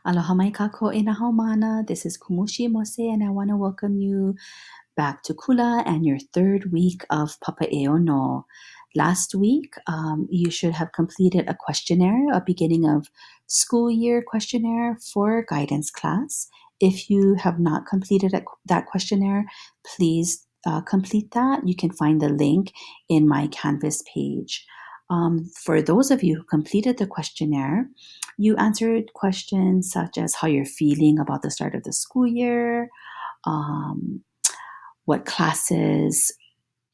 Aloha mai kako e na haumana. This is Kumushi Mose, and I want to welcome you back to Kula and your third week of Papa'eo no. Last week, you should have completed a questionnaire, a beginning of school year questionnaire for guidance class. If you have not completed that questionnaire, please complete that. You can find the link in my Canvas page. For those of you who completed the questionnaire, you answered questions such as how you're feeling about the start of the school year, what classes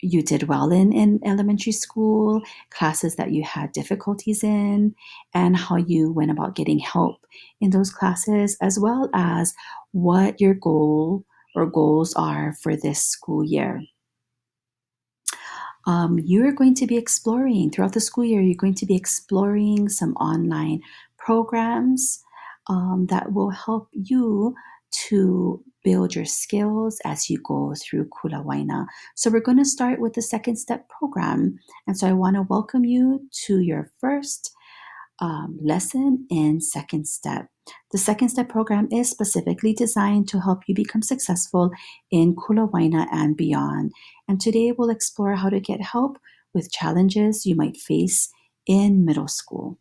you did well in elementary school, classes that you had difficulties in, and how you went about getting help in those classes, as well as what your goal or goals are for this school year. You're going to be exploring throughout the school year, you're going to be exploring some online programs that will help you to build your skills as you go through Kula Waina. So we're going to start with the second step program. And so I want to welcome you to your first lesson in second step. The second step program is specifically designed to help you become successful in Kula Waina and beyond. And today we'll explore how to get help with challenges you might face in middle school.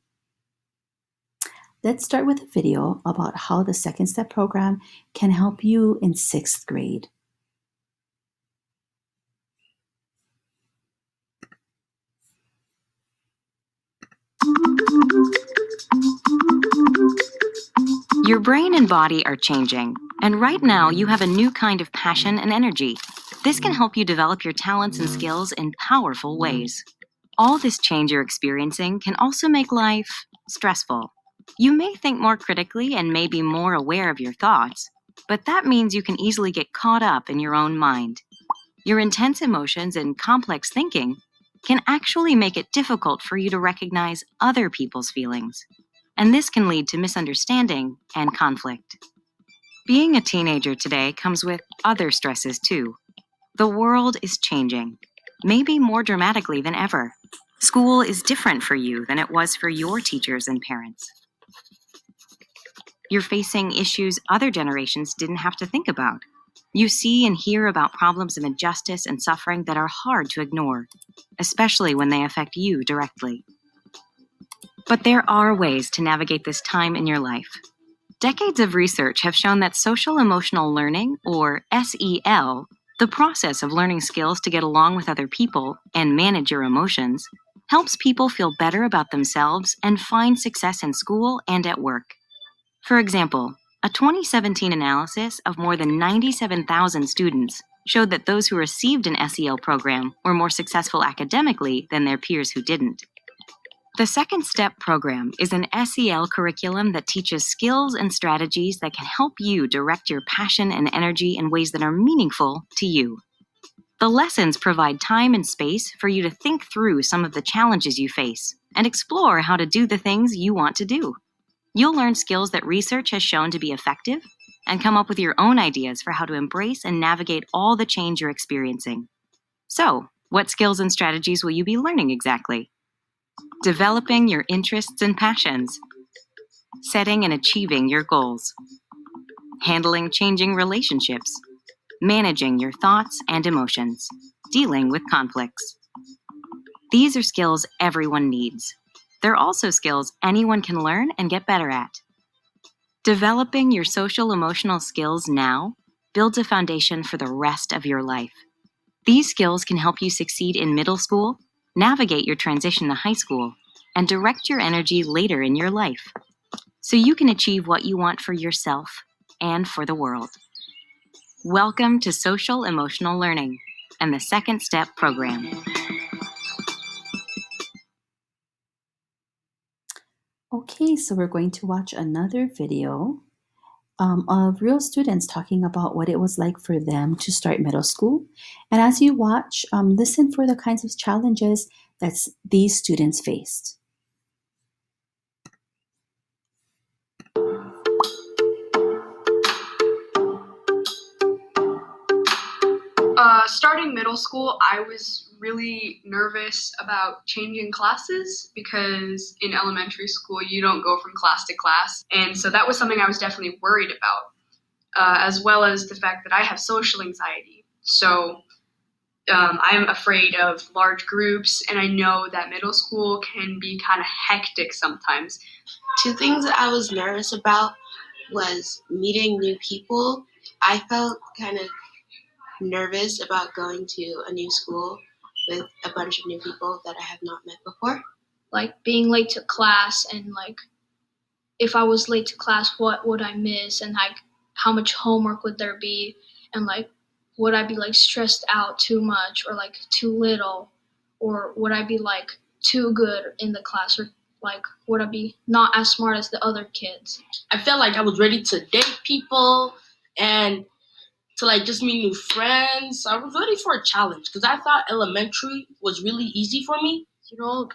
Let's start with a video about how the second step program can help you in 6th grade. Your brain and body are changing, and right now you have a new kind of passion and energy. This can help you develop your talents and skills in powerful ways. All this change you're experiencing can also make life stressful. You may think more critically and may be more aware of your thoughts, but that means you can easily get caught up in your own mind. Your intense emotions and complex thinking can actually make it difficult for you to recognize other people's feelings, and this can lead to misunderstanding and conflict. Being a teenager today comes with other stresses too. The world is changing, maybe more dramatically than ever. School is different for you than it was for your teachers and parents. You're facing issues other generations didn't have to think about. You see and hear about problems of injustice and suffering that are hard to ignore, especially when they affect you directly. But there are ways to navigate this time in your life. Decades of research have shown that social emotional learning, or SEL, the process of learning skills to get along with other people and manage your emotions, helps people feel better about themselves and find success in school and at work. For example, a 2017 analysis of more than 97,000 students showed that those who received an SEL program were more successful academically than their peers who didn't. The Second Step program is an SEL curriculum that teaches skills and strategies that can help you direct your passion and energy in ways that are meaningful to you. The lessons provide time and space for you to think through some of the challenges you face and explore how to do the things you want to do. You'll learn skills that research has shown to be effective and come up with your own ideas for how to embrace and navigate all the change you're experiencing. So, what skills and strategies will you be learning exactly? Developing your interests and passions, setting and achieving your goals, handling changing relationships, managing your thoughts and emotions, dealing with conflicts. These are skills everyone needs. They're also skills anyone can learn and get better at. Developing your social emotional skills now builds a foundation for the rest of your life. These skills can help you succeed in middle school, navigate your transition to high school, and direct your energy later in your life, so you can achieve what you want for yourself and for the world. Welcome to Social Emotional Learning and the Second Step program. Okay, so we're going to watch another video of real students talking about what it was like for them to start middle school. And as you watch, listen for the kinds of challenges that these students faced. Starting middle school, I was really nervous about changing classes because in elementary school you don't go from class to class. And so that was something I was definitely worried about, as well as the fact that I have social anxiety. So I'm afraid of large groups, and I know that middle school can be kind of hectic sometimes. Two things that I was nervous about was meeting new people. I felt kind of nervous about going to a new school with a bunch of new people that I have not met before. Like being late to class, and like if I was late to class, what would I miss, and like how much homework would there be, and like would I be like stressed out too much or like too little, or would I be like too good in the class, or like would I be not as smart as the other kids? I felt like I was ready to date people and to like just meet new friends. I was ready for a challenge because I thought elementary was really easy for me.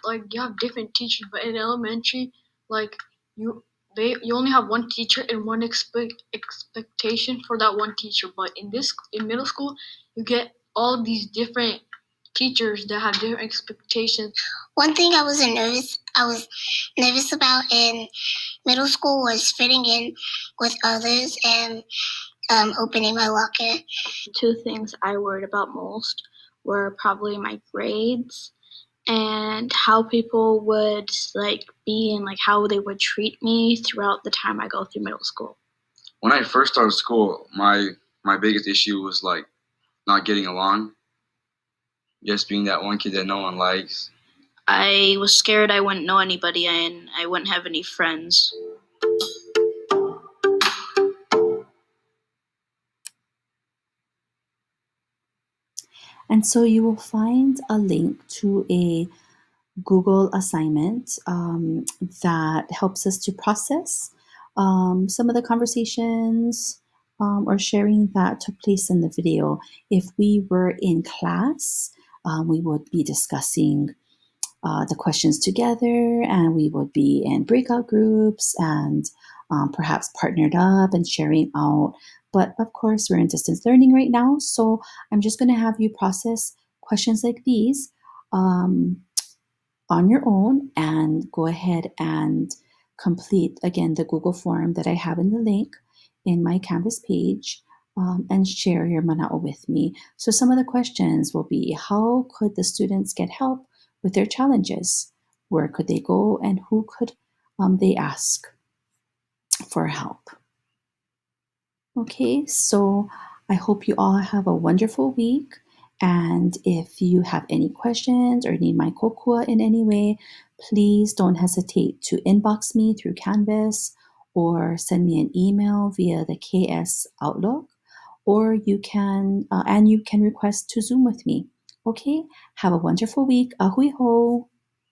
Like you have different teachers, but in elementary, like you only have one teacher and one expectation for that one teacher. But in middle school, you get all these different teachers that have different expectations. One thing I was nervous about in middle school was fitting in with others and opening my locker. Two things I worried about most were probably my grades and how people would like be, and like how they would treat me throughout the time I go through middle school. When I first started school, my biggest issue was like not getting along, just being that one kid that no one likes. I was scared I wouldn't know anybody and I wouldn't have any friends. And so you will find a link to a Google assignment that helps us to process some of the conversations or sharing that took place in the video. If we were in class, we would be discussing the questions together, and we would be in breakout groups and perhaps partnered up and sharing out. But of course, we're in distance learning right now, so I'm just going to have you process questions like these on your own and go ahead and complete, again, the Google form that I have in the link in my Canvas page, and share your Mana'o with me. So some of the questions will be, how could the students get help with their challenges? Where could they go, and who could they ask for help? Okay, so I hope you all have a wonderful week. And if you have any questions or need my kokua in any way, please don't hesitate to inbox me through Canvas or send me an email via the KS Outlook, or you can request to Zoom with me. Okay, have a wonderful week. Ahui ho!